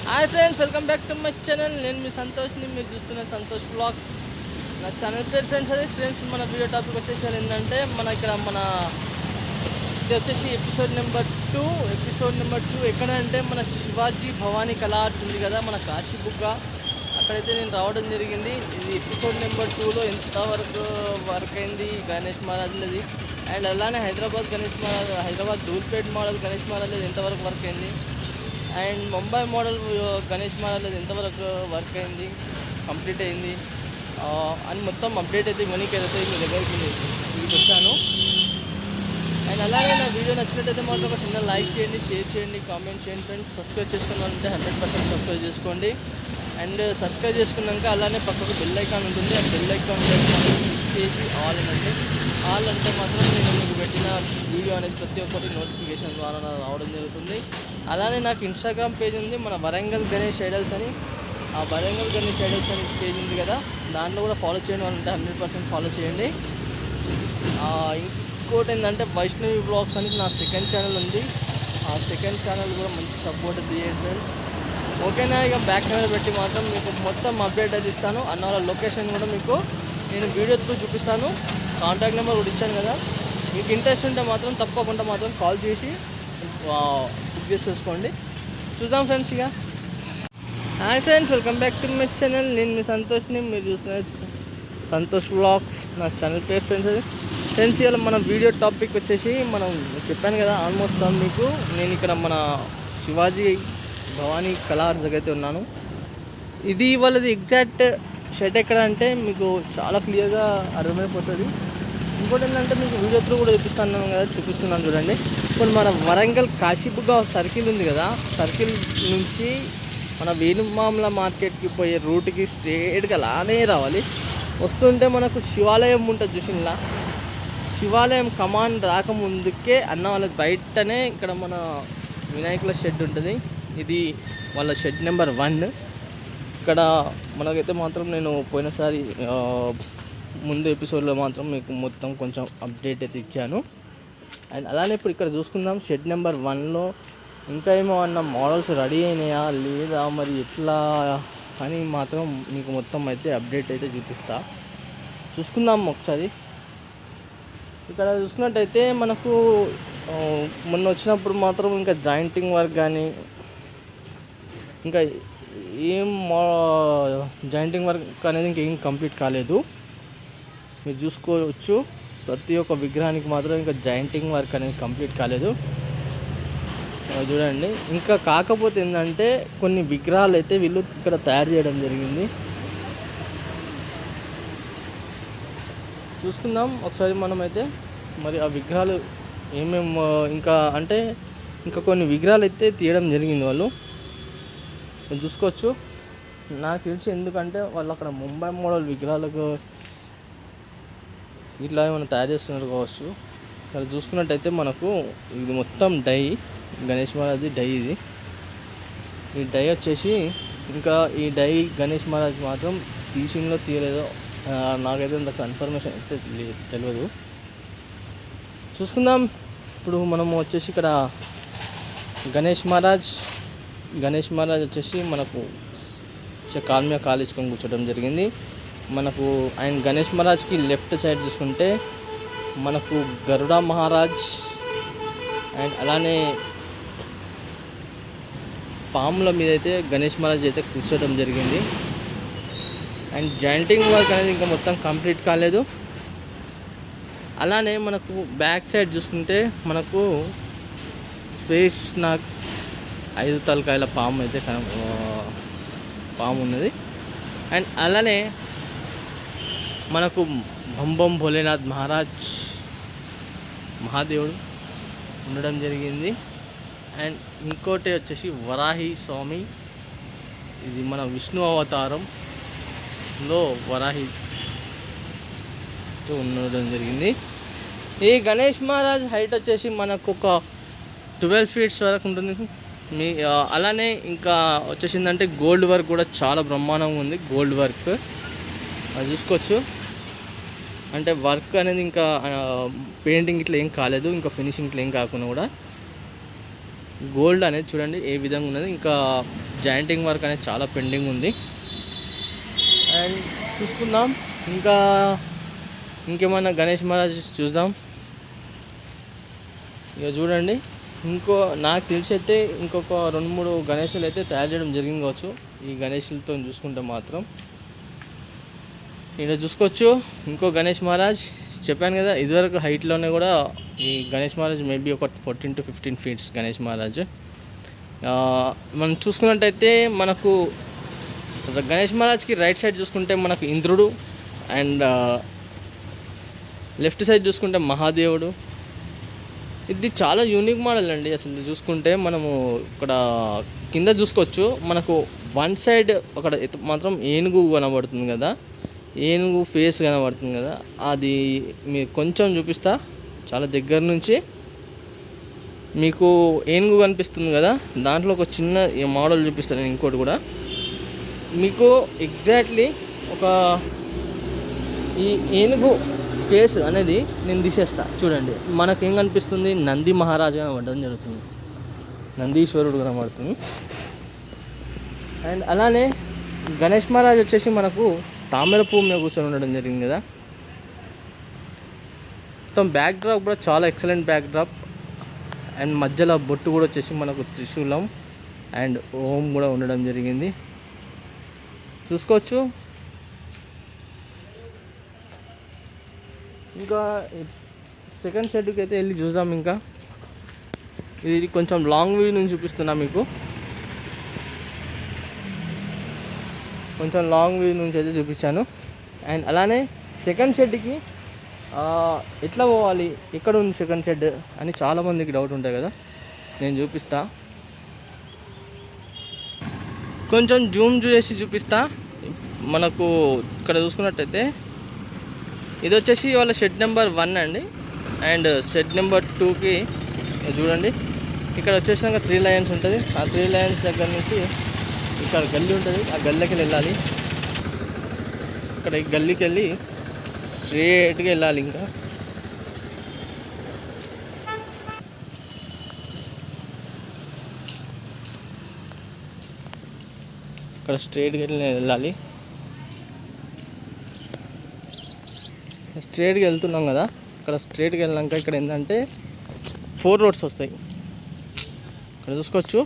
Hi friends, welcome back to my channel. నేను మీ సంతోష్ని, మీరు చూస్తున్న సంతోష్ బ్లాగ్స్. నా ఛానల్ పేరు ఫ్రెండ్స్. అదే ఫ్రెండ్స్, మన వీడియో టాపిక్ వచ్చేసి ఏంటంటే ఇది వచ్చేసి ఎపిసోడ్ నెంబర్ 2 ఎక్కడ అంటే మన శివాజీ భవానీ కళా ఆర్ట్స్ ఉంది కదా, మన కాశీబుగ్గ. అక్కడైతే నేను రావడం జరిగింది. ఇది ఎపిసోడ్ నెంబర్ 2లో ఎంతవరకు వర్క్ అయింది గణేష్ మహారాజ్లది, అండ్ అలానే హైదరాబాద్ ధూల్పేట్ మోడల్ గణేష్ మహారాజ్లది ఎంతవరకు వర్క్ అయింది, అండ్ ముంబై మోడల్ గణేష్ మహారాజ్ ఎంతవరకు వర్క్ అయింది, కంప్లీట్ అయింది అని మొత్తం అప్డేట్ అయితే మనకి అయితే మీ దగ్గరికి వచ్చాను. అండ్ అలాగే నా వీడియో నచ్చినట్టయితే మాత్రం ఒక చిన్న లైక్ చేయండి, షేర్ చేయండి, కామెంట్ చేయండి ఫ్రెండ్స్. సబ్స్క్రైబ్ చేసుకున్నారంటే 100% సబ్స్క్రైబ్ చేసుకోండి. అండ్ సబ్స్క్రైబ్ చేసుకున్నాక అలానే పక్కకు బెల్ ఐకాన్ ఉంటుంది. ఆ బెల్ ఐకాన్ క్లిక్ చేసి ఆల్ అంటే మాత్రం నేను మీకు పెట్టిన వీడియో అనేది ప్రతి ఒక్కటి నోటిఫికేషన్ ద్వారా రావడం జరుగుతుంది. అలానే నాకు ఇన్స్టాగ్రామ్ పేజ్ ఉంది, మన వరంగల్ గణేష్ ఐడల్స్ అని. ఆ వరంగల్ గణేష్ ఐడల్స్ అని పేజ్ ఉంది కదా, దాంట్లో కూడా ఫాలో చేయండి అంటే 100% ఫాలో చేయండి. ఇంకోటి ఏంటంటే వైష్ణవి బ్లాగ్స్ అని నా సెకండ్ ఛానల్ ఉంది. ఆ సెకండ్ ఛానల్ కూడా మంచి సపోర్ట్ తీయండి ఫ్రెండ్స్. ఓకేనా? ఇక బ్యాక్ కెమెరా పెట్టి మాత్రం మీకు మొత్తం అప్డేట్ అయితే ఇస్తాను. అన్న వాళ్ళ లొకేషన్ కూడా మీకు నేను వీడియో త్రూ చూపిస్తాను. కాంటాక్ట్ నెంబర్ కూడా ఇచ్చాను కదా. మీకు ఇంట్రెస్ట్ ఉంటే మాత్రం తప్పకుండా మాత్రం కాల్ చేసి బుక్ చేసుకోండి. చూద్దాం ఫ్రెండ్స్. ఇక hi friends, welcome back to my channel. నేను మీ సంతోష్ని, మీరు చూస్తున్న సంతోష్ బ్లాగ్స్. నా ఛానల్ పేరు ఫ్రెండ్స్. ఇవాళ మన వీడియో టాపిక్ వచ్చేసి మనం చెప్పాను కదా ఆల్మోస్ట్ మీకు, నేను ఇక్కడ మన శివాజీ భవానీ కళా ఆర్ట్స్ అయితే ఉన్నాను. ఇది వాళ్ళది ఎగ్జాక్ట్ షెడ్ ఎక్కడ అంటే మీకు చాలా క్లియర్గా అర్థమైపోతుంది. ఇంకోటి ఏంటంటే మీకు వీడియో త్రూ కూడా చూపిస్తున్నాను చూడండి. ఇప్పుడు మన వరంగల్ కాశీబుగ్గ సర్కిల్ ఉంది కదా, సర్కిల్ నుంచి మన వేణుమామల మార్కెట్కి పోయే రూట్కి స్ట్రేట్గా అలానే రావాలి. వస్తుంటే మనకు శివాలయం ఉంటుంది చూసినలా, శివాలయం కమాండ్ రాకముందుకే అన్న వాళ్ళ బయటనే ఇక్కడ మన వినాయకుల షెడ్ ఉంటుంది. ఇది వాళ్ళ షెడ్ నెంబర్ 1. ఇక్కడ మనకైతే మాత్రం నేను పోయినసారి ముందు ఎపిసోడ్లో మాత్రం మీకు మొత్తం కొంచెం అప్డేట్ అయితే ఇచ్చాను. అండ్ అలానే ఇప్పుడు ఇక్కడ చూసుకుందాం, షెడ్ నెంబర్ 1లో ఇంకా ఏమన్నా మోడల్స్ రెడీ అయినాయా లేదా మరి ఎట్లా అని మాత్రం మీకు మొత్తం అయితే అప్డేట్ అయితే చూసుకుందాం ఒకసారి. ఇక్కడ చూసుకున్నట్టయితే మనకు మొన్న వచ్చినప్పుడు మాత్రం ఇంకా జాయింటింగ్ వర్క్ కానీ ఇంకా ఏం జాయింటింగ్ వర్క్ అనేది ఇంకేం కంప్లీట్ కాలేదు. మీరు చూసుకోవచ్చు, ప్రతి ఒక్క విగ్రహానికి మాత్రం ఇంకా జాయింటింగ్ వర్క్ అనేది కంప్లీట్ కాలేదు. చూడండి, ఇంకా కాకపోతే ఏంటంటే కొన్ని విగ్రహాలు అయితే వీళ్ళు ఇక్కడ తయారు చేయడం జరిగింది. చూసుకుందాం ఒకసారి మనమైతే మరి ఆ విగ్రహాలు ఏమేమి ఇంకా కొన్ని విగ్రహాలు అయితే తీయడం జరిగింది వాళ్ళు. చూసుకోవచ్చు. నాకు తెలిసి ఎందుకంటే వాళ్ళు అక్కడ ముంబై మోడల్ విగ్రహాలకు ఇట్లా ఏమైనా తయారు చేస్తున్నారు కావచ్చు. ఇక్కడ చూసుకున్నట్టయితే మనకు ఇది మొత్తం డై, గణేష్ మహారాజ్ డై. ఈ డై వచ్చేసి ఇంకా ఈ డై గణేష్ మహారాజ్ మాత్రం తీసిందో తీయలేదో నాకైతే అంత కన్ఫర్మేషన్ అయితే తెలియదు. చూసుకుందాం. ఇప్పుడు మనము వచ్చేసి ఇక్కడ గణేష్ మహారాజ్ వచ్చేసి మనకు కాల్మియా కాలేజ్కొని కూర్చోవడం జరిగింది. మనకు ఆయన గణేష్ మహారాజ్కి లెఫ్ట్ సైడ్ చూసుకుంటే మనకు గరుడ మహారాజ్ అండ్ అలానే పాముల మీద అయితే గణేష్ మహారాజ్ అయితే కూర్చోవడం జరిగింది. అండ్ జాయింటింగ్ వర్క్ అనేది ఇంకా మొత్తం కంప్లీట్ కాలేదు. అలానే మనకు బ్యాక్ సైడ్ చూసుకుంటే మనకు స్పేస్ నాగ్ 5 తలకాయల పాము అయితే పాము ఉన్నది. అండ్ అలానే మనకు బంబం భోలేనాథ్ మహాదేవుడు ఉండడం జరిగింది. అండ్ ఇంకోటి వచ్చేసి వరాహి స్వామి, ఇది మన విష్ణు అవతారంలో వరాహితో ఉండడం జరిగింది. ఈ గణేష్ మహారాజ్ హైట్ వచ్చేసి మనకు ఒక 12 ఫీట్స్ వరకు ఉంటుంది. అలానే ఇంకా వచ్చేసిందంటే గోల్డ్ వర్క్ కూడా చాలా బ్రహ్మాండంగా ఉంది. గోల్డ్ వర్క్ అది చూసుకోవచ్చు. అంటే వర్క్ అనేది ఇంకా పెయింటింగ్ ఇట్లా ఏం కాలేదు, ఇంకా ఫినిషింగ్ ఇట్లా ఏం కాకుండా కూడా గోల్డ్ అనేది చూడండి ఏ విధంగా ఉన్నది. ఇంకా జాయింటింగ్ వర్క్ అనేది చాలా పెండింగ్ ఉంది. అండ్ చూసుకుందాం ఇంకేమన్నా గణేష్ మహారాజ్ చూద్దాం. ఇక చూడండి, నాకు తెలిసి అయితే ఇంకొక 2-3 గణేషులు అయితే తయారు చేయడం జరిగింది కావచ్చు. ఈ గణేషులతో చూసుకుంటే మాత్రం ఇక్కడ చూసుకోవచ్చు ఇంకో గణేష్ మహారాజ్. చెప్పాను కదా ఇదివరకు హైట్లోనే కూడా ఈ గణేష్ మహారాజ్ మేబీ ఒక 14 to 15 feet గణేష్ మహారాజ్. మనం చూసుకున్నట్టయితే మనకు గణేష్ మహారాజ్కి రైట్ సైడ్ చూసుకుంటే మనకు ఇంద్రుడు, అండ్ లెఫ్ట్ సైడ్ చూసుకుంటే మహాదేవుడు. ఇది చాలా యూనిక్ మోడల్ అండి. అసలు చూసుకుంటే మనము ఇక్కడ కింద చూసుకోవచ్చు, మనకు వన్ సైడ్ అక్కడ మాత్రం ఏనుగు కనబడుతుంది కదా, ఏనుగు ఫేస్ కనబడుతుంది కదా, అది మీకు కొంచెం చూపిస్తా. చాలా దగ్గర నుంచి మీకు ఏనుగు కనిపిస్తుంది కదా, దాంట్లో ఒక చిన్న మోడల్ చూపిస్తాను నేను. ఇంకోటి కూడా మీకు ఎగ్జాక్ట్లీ ఈ ఏనుగు ఫేస్ అనేది నేను తీసేస్తా. చూడండి, మనకేం కనిపిస్తుంది, నంది మహారాజు కనబడడం జరుగుతుంది, నందీశ్వరుడు కనబడుతుంది. అండ్ అలానే గణేష్ మహారాజ్ వచ్చేసి మనకు తామర పువ్వు మీద కూర్చొని ఉండడం జరిగింది కదా. మొత్తం బ్యాక్ డ్రాప్ కూడా చాలా ఎక్సలెంట్ బ్యాక్ డ్రాప్. అండ్ మధ్యలో బొట్టు కూడా వచ్చేసి మనకు త్రిశూలం అండ్ ఓం కూడా ఉండడం జరిగింది, చూసుకోవచ్చు. ఇంకా సెకండ్ సెట్కి అయితే వెళ్ళి చూద్దాం. ఇంకా ఇది కొంచెం లాంగ్ వ్యూ నుంచి చూపిస్తున్నా మీకు, కొంచెం లాంగ్ వ్యూ నుంచి అయితే చూపించాను. అండ్ అలానే సెకండ్ షెడ్కి ఎట్లా పోవాలి, ఎక్కడ ఉంది సెకండ్ షెడ్ అని చాలామందికి డౌట్ ఉంటాయి కదా, నేను చూపిస్తా. కొంచెం జూమ్ చేసి చూపిస్తా. మనకు ఇక్కడ చూసుకున్నట్టయితే ఇది వచ్చేసి వాళ్ళ షెడ్ నెంబర్ 1 అండి. అండ్ షెడ్ నెంబర్ 2కి చూడండి, ఇక్కడ వచ్చేసినాక 3 లైన్స్ ఉంటుంది. ఆ 3 లైన్స్ దగ్గర నుంచి ఇక్కడ గల్లీ ఉంటుంది, ఆ గల్లీకి వెళ్ళాలి. ఇక్కడ ఈ గల్లీకి వెళ్ళి స్ట్రేట్గా వెళ్ళాలి. ఇంకా ఇక్కడ స్ట్రేట్గా వెళ్ళాలి. స్ట్రేట్గా వెళ్తున్నాం కదా, ఇక్కడ స్ట్రేట్గా వెళ్ళాక ఇక్కడ ఏంటంటే 4 roads వస్తాయి. ఇక్కడ చూసుకోవచ్చు,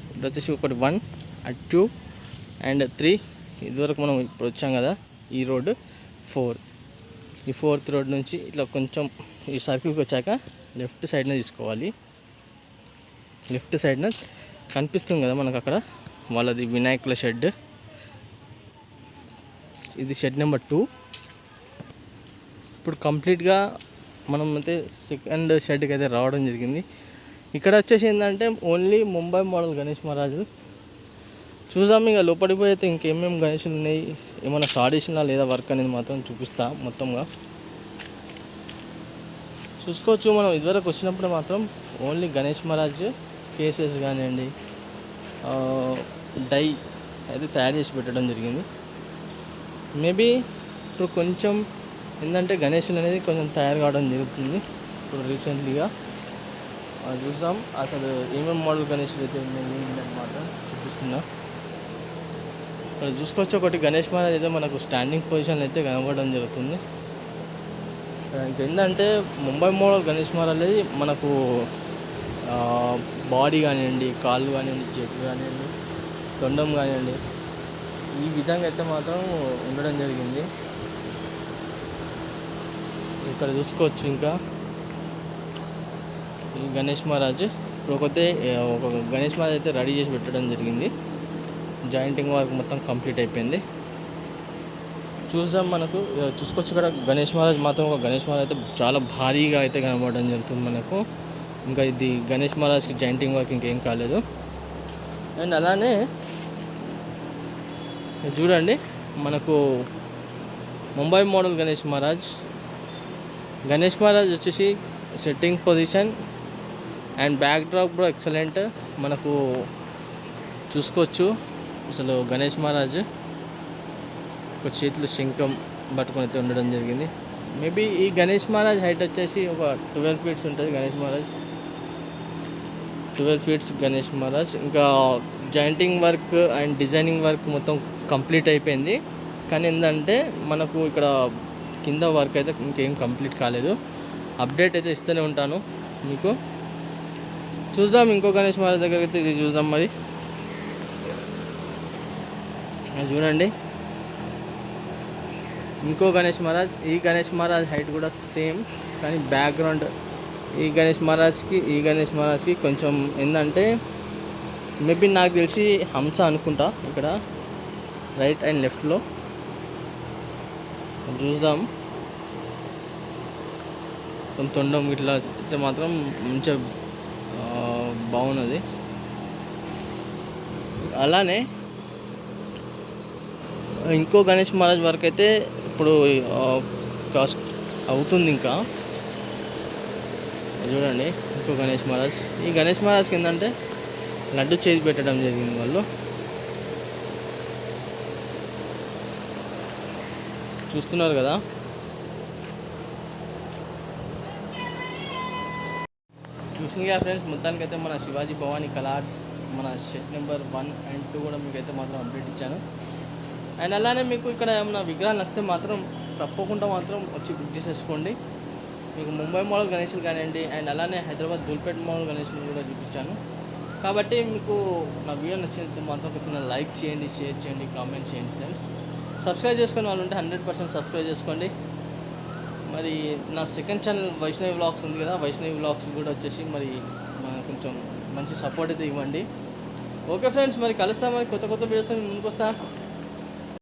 ఇక్కడ వచ్చేసి ఒకటి 1, 2 and 3. ఇదివరకు మనం ఇప్పుడు వచ్చాం కదా, ఈ రోడ్ 4. ఈ 4th రోడ్ నుంచి ఇట్లా కొంచెం ఈ సర్కిల్కి వచ్చాక లెఫ్ట్ సైడ్న తీసుకోవాలి. లెఫ్ట్ సైడ్న కనిపిస్తుంది కదా మనకు అక్కడ వాళ్ళది వినాయకుల షెడ్. ఇది షెడ్ నెంబర్ 2. ఇప్పుడు కంప్లీట్గా మనం అయితే సెకండ్ షెడ్కి అయితే రావడం జరిగింది. ఇక్కడ వచ్చేసి ఏంటంటే ఓన్లీ ముంబై మోడల్ గణేష్ మహారాజు. చూద్దాం ఇక లోపలికి పోయి అయితే ఇంకేమేమి గణేషులు ఉన్నాయి, ఏమైనా సాడేసినా లేదా వర్క్ అనేది మాత్రం చూపిస్తా మొత్తంగా. చూసుకోవచ్చు, మనం ఇదివరకు వచ్చినప్పుడు మాత్రం ఓన్లీ గణేష్ మహారాజ్ ఫేసెస్ కానివ్వండి డై అయితే తయారు చేసి పెట్టడం జరిగింది. మేబీ ఇప్పుడు కొంచెం ఏంటంటే గణేషులు అనేది కొంచెం తయారు కావడం జరుగుతుంది ఇప్పుడు రీసెంట్లీగా. చూద్దాం అసలు ఏమేమి మోడల్ గణేషులు అయితే ఉన్నాయన్నమాట చూపిస్తున్నా. ఇక్కడ చూసుకోవచ్చు, ఒకటి గణేష్ మహారాజ్ అయితే మనకు స్టాండింగ్ పొజిషన్ అయితే కనబడడం జరుగుతుంది. ఇంకేంటంటే ముంబై మోడల్ గణేష్ మహారాజ్ అనేది మనకు బాడీ కానివ్వండి, కాళ్ళు కానివ్వండి, చేతులు కానివ్వండి, తొండం కానివ్వండి, ఈ విధంగా అయితే మాత్రం ఉండడం జరిగింది. ఇక్కడ చూసుకోవచ్చు ఇంకా ఈ గణేష్ మహారాజ్ ఇప్పుడు ఒక గణేష్ మహారాజ్ అయితే రెడీ చేసి పెట్టడం జరిగింది. జాయింటింగ్ వర్క్ మొత్తం కంప్లీట్ అయిపోయింది. చూద్దాం, మనకు చూసుకోవచ్చు ఇక్కడ గణేష్ మహారాజ్ మాత్రం ఒక గణేష్ మహారాజ్ అయితే చాలా భారీగా అయితే కనబడడం జరుగుతుంది మనకు. ఇంకా ఇది గణేష్ మహారాజ్కి జాయింటింగ్ వర్క్ ఇంకేం కాలేదు. అండ్ అలానే చూడండి, మనకు ముంబై మోడల్ గణేష్ మహారాజ్ వచ్చేసి setting position and back drop కూడా ఎక్సలెంట్. మనకు చూసుకోవచ్చు అసలు గణేష్ మహారాజ్ ఒక చేతిలో శంఖం పట్టుకొని అయితే ఉండడం జరిగింది. మేబీ ఈ గణేష్ మహారాజ్ హైట్ వచ్చేసి ఒక 12 feet ఉంటుంది. గణేష్ మహారాజ్ 12 feet గణేష్ మహారాజ్. ఇంకా jointing work and designing work మొత్తం కంప్లీట్ అయిపోయింది. కానీ ఏంటంటే మనకు ఇక్కడ కింద వర్క్ అయితే ఇంకేం కంప్లీట్ కాలేదు. అప్డేట్ అయితే ఇస్తూనే ఉంటాను మీకు. చూద్దాం ఇంకో గణేష్ మహారాజ్ దగ్గరికి అయితే ఇది చూద్దాం. మరి చూడండి ఇంకో గణేష్ మహారాజ్. ఈ గణేష్ మహారాజ్ హైట్ కూడా సేమ్, కానీ బ్యాక్గ్రౌండ్ ఈ గణేష్ మహారాజ్కి కొంచెం ఏంటంటే మేబీ నాకు తెలిసి హంస అనుకుంటా ఇక్కడ రైట్ అండ్ లెఫ్ట్లో. చూద్దాం తొండం ఇట్లా అయితే మాత్రం మంచిగా బాగున్నది. అలానే ఇంకో గణేష్ మహారాజ్ వరకు అయితే ఇప్పుడు కాస్ట్ అవుతుంది. ఇంకా చూడండి ఇంకో గణేష్ మహారాజ్. ఈ గణేష్ మహారాజ్కి ఏంటంటే లడ్డు చేతి పెట్టడం జరిగింది వాళ్ళు. చూస్తున్నారు కదా. చూసిందిగా ఫ్రెండ్స్, మొత్తానికైతే మన శివాజీ భవానీ కళా ఆర్ట్స్ మన షెడ్ నెంబర్ 1 and 2 కూడా మీకైతే మాత్రం అప్డేట్ ఇచ్చాను. అండ్ అలానే మీకు ఇక్కడ ఏమైనా విగ్రహాలు వస్తే మాత్రం తప్పకుండా మాత్రం వచ్చి బుక్ చేసేసుకోండి. మీకు ముంబై మోడల్ గణేషులు కానివ్వండి, అండ్ అలానే హైదరాబాద్ ధూల్పేట మోడల్ గణేషులు కూడా చూపించాను. కాబట్టి మీకు నా వీడియో నచ్చినట్టు మాత్రం ఒక చిన్న లైక్ చేయండి, షేర్ చేయండి, కామెంట్ చేయండి ఫ్రెండ్స్. సబ్స్క్రైబ్ చేసుకునే వాళ్ళు ఉంటే 100% సబ్స్క్రైబ్ చేసుకోండి. మరి నా సెకండ్ ఛానల్ వైష్ణవి వ్లాగ్స్ ఉంది కదా, వైష్ణవి వ్లాగ్స్ కూడా వచ్చేసి మరి కొంచెం మంచి సపోర్ట్ అయితే ఇవ్వండి. ఓకే ఫ్రెండ్స్, మరి కలుస్తాం. మరి కొత్త వీడియోస్ ముందుకు వస్తా.